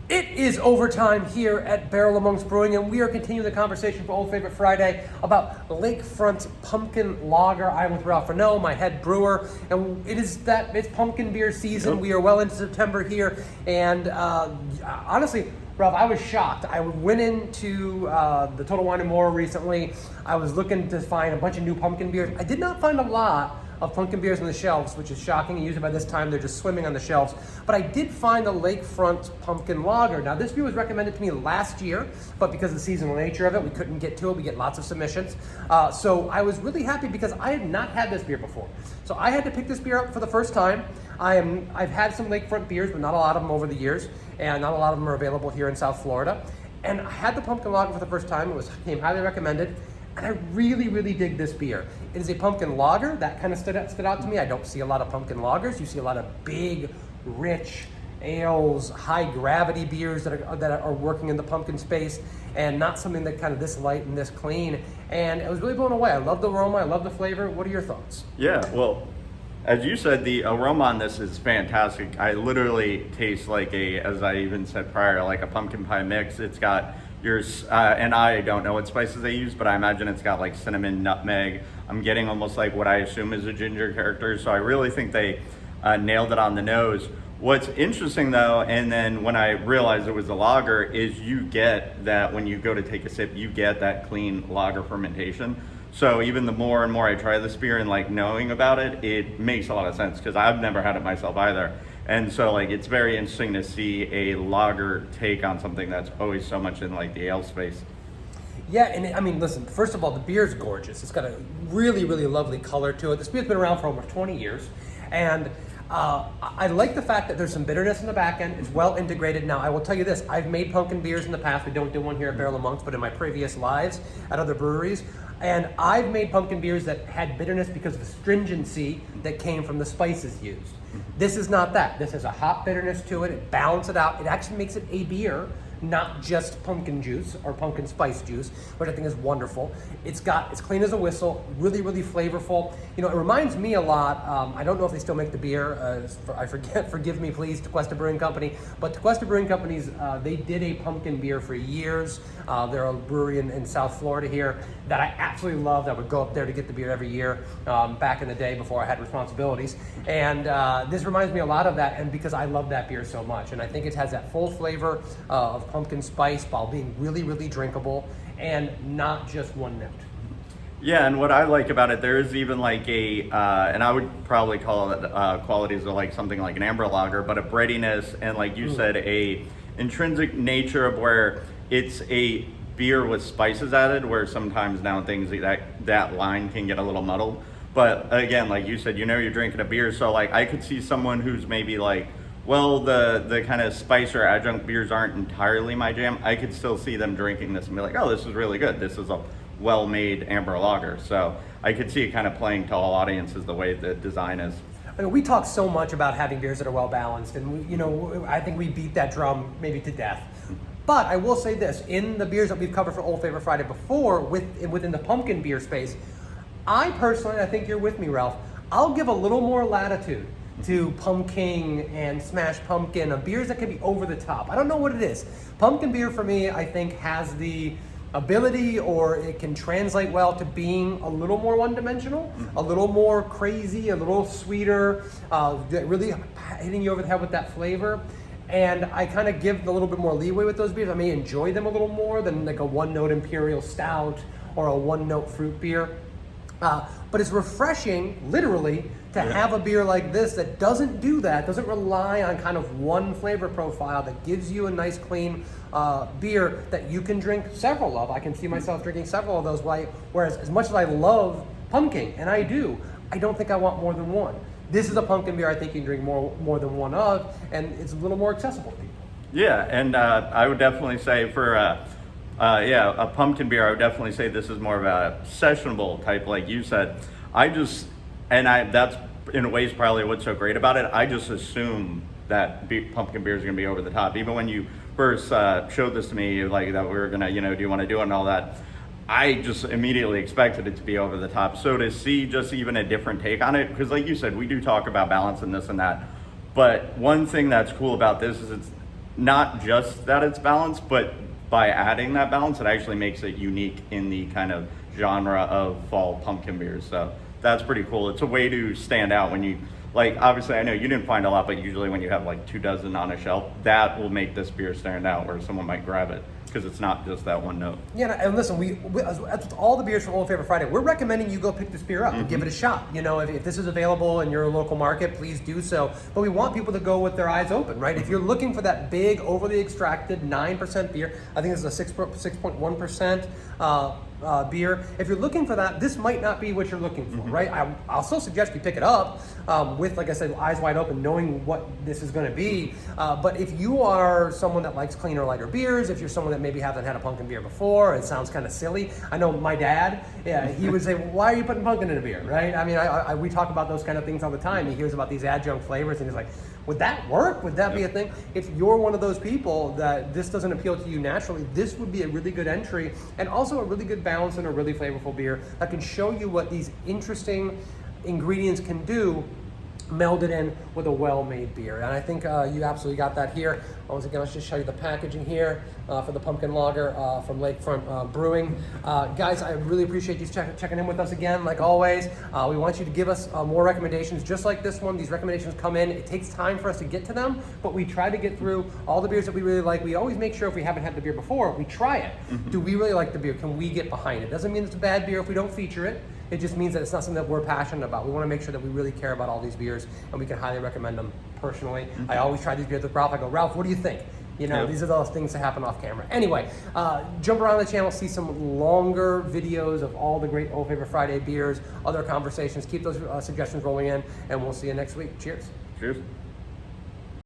It is overtime here at Barrel Amongst Brewing, and we are continuing the conversation for Old Favorite Friday about Lakefront Pumpkin Lager. I'm with Ralph Renault, my head brewer, and it's pumpkin beer season. Yep. We are well into September here, and honestly, Ralph, I was shocked. I went into the Total Wine & More recently. I was looking to find a bunch of new pumpkin beers. I did not find a lot of pumpkin beers on the shelves, which is shocking. Usually by this time they're just swimming on the shelves. But I did find the Lakefront Pumpkin Lager. Now this beer was recommended to me last year, but because of the seasonal nature of it, we couldn't get to it. We get lots of submissions. So I was really happy because I had not had this beer before. So I had to pick this beer up for the first time. I've had some Lakefront beers, but not a lot of them over the years, and not a lot of them are available here in South Florida. And I had the Pumpkin Lager for the first time. It came highly recommended. And I really, really dig this beer. It is a pumpkin lager. That kind of stood out to me. I don't see a lot of pumpkin lagers. You see a lot of big, rich ales, high gravity beers that are working in the pumpkin space, and not something that kind of this light and this clean. And I was really blown away. I love the aroma. I love the flavor. What are your thoughts? Yeah, well, as you said, the aroma on this is fantastic. I literally taste like as I even said prior, like a pumpkin pie mix. It's got yours, and I don't know what spices they use, but I imagine it's got like cinnamon, nutmeg. I'm getting almost like what I assume is a ginger character. So I really think they nailed it on the nose. What's interesting though, and then when I realized it was a lager, is you get that when you go to take a sip, you get that clean lager fermentation. So even the more and more I try this beer and like knowing about it, it makes a lot of sense because I've never had it myself either. And so like it's very interesting to see a lager take on something that's always so much in like the ale space. Yeah, and I mean, listen, first of all, the beer's gorgeous. It's got a really, really lovely color to it. This beer's been around for over 20 years. And I like the fact that there's some bitterness in the back end. It's well integrated. Now, I will tell you this. I've made pumpkin beers in the past. We don't do one here at Barrel Amongst, but in my previous lives at other breweries. And I've made pumpkin beers that had bitterness because of the stringency that came from the spices used. This is not that. This has a hop bitterness to it. It balances it out. It actually makes it a beer, not just pumpkin juice or pumpkin spice juice, which I think is wonderful. It's clean as a whistle, really, really flavorful. You know, it reminds me a lot, I don't know if they still make the beer, I forget, forgive me please, Tequesta Brewing Company, but Tequesta Brewing Company's, they did a pumpkin beer for years. They're a brewery in South Florida here that I absolutely loved. I would go up there to get the beer every year back in the day before I had responsibilities. And this reminds me a lot of that, and because I love that beer so much. And I think it has that full flavor of pumpkin spice while being really, really drinkable and not just one note. Yeah, and what I like about it, there is even like and I would probably call it qualities of like something like an amber lager, but a breadiness and like you said, a intrinsic nature of where it's a beer with spices added, where sometimes now things that line can get a little muddled. But again, like you said, you know you're drinking a beer, so like I could see someone who's maybe like, well, the kind of spice or adjunct beers aren't entirely my jam. I could still see them drinking this and be like, oh, this is really good. This is a well-made amber lager. So I could see it kind of playing to all audiences the way the design is. I mean, we talk so much about having beers that are well balanced, and I think we beat that drum maybe to death. But I will say this: in the beers that we've covered for Old Favorite Friday before, within the pumpkin beer space, I personally, I think you're with me, Ralph, I'll give a little more latitude to pumpkin and smash pumpkin, beers that can be over the top. I don't know what it is. Pumpkin beer for me, I think, has the ability, or it can translate well to being a little more one-dimensional, a little more crazy, a little sweeter, really hitting you over the head with that flavor. And I kind of give a little bit more leeway with those beers. I may enjoy them a little more than like a one-note imperial stout or a one-note fruit beer. But it's refreshing, literally, to have a beer like this that doesn't do that, doesn't rely on kind of one flavor profile, that gives you a nice, clean beer that you can drink several of. I can see myself drinking several of those, whereas as much as I love pumpkin, and I do, I don't think I want more than one. This is a pumpkin beer I think you can drink more than one of, and it's a little more accessible to people. Yeah, and I would definitely say for a pumpkin beer, I would definitely say this is more of a sessionable type, like you said. That's in a ways probably what's so great about it. I just assume that pumpkin beer is going to be over the top. Even when you first showed this to me, like that we were going to, do you want to do it and all that, I just immediately expected it to be over the top. So to see just even a different take on it, because like you said, we do talk about balance and this and that. But one thing that's cool about this is it's not just that it's balanced, but by adding that balance, it actually makes it unique in the kind of genre of fall pumpkin beers. So that's pretty cool. It's a way to stand out when you, like, obviously I know you didn't find a lot, but usually when you have like 2 dozen on a shelf, that will make this beer stand out where someone might grab it because it's not just that one note. Yeah, and listen, we as with all the beers from Old Favorite Friday, we're recommending you go pick this beer up and give it a shot. You know, if this is available in your local market, please do so. But we want people to go with their eyes open, right? If you're looking for that big, overly extracted 9% beer, I think this is a 6.1% beer. If you're looking for that, this might not be what you're looking for, right? I'll still suggest you pick it up with, like I said, eyes wide open, knowing what this is going to be. But if you are someone that likes cleaner, lighter beers, if you're someone that maybe hasn't had a pumpkin beer before, it sounds kind of silly. I know my dad, he would say, well, why are you putting pumpkin in a beer, right? I mean, we talk about those kind of things all the time. He hears about these adjunct flavors and he's like, would that work? Would that be a thing? If you're one of those people that this doesn't appeal to you naturally, this would be a really good entry and also a really good balance and a really flavorful beer that can show you what these interesting ingredients can do melded in with a well-made beer. And I think you absolutely got that here. Once again, let's just show you the packaging here for the pumpkin lager from Lakefront Brewing. Guys, I really appreciate you checking in with us again, like always. We want you to give us more recommendations just like this one. These recommendations come in. It takes time for us to get to them, but we try to get through all the beers that we really like. We always make sure if we haven't had the beer before, we try it. Do we really like the beer? Can we get behind it? Doesn't mean it's a bad beer if we don't feature it. It just means that it's not something that we're passionate about. We want to make sure that we really care about all these beers and we can highly recommend them personally. I always try these beers with Ralph. I go, Ralph, what do you think? You know, these are those things that happen off camera. Anyway, jump around the channel, see some longer videos of all the great Old Favorite Friday beers, other conversations. Keep those suggestions rolling in, and we'll see you next week. Cheers. Cheers.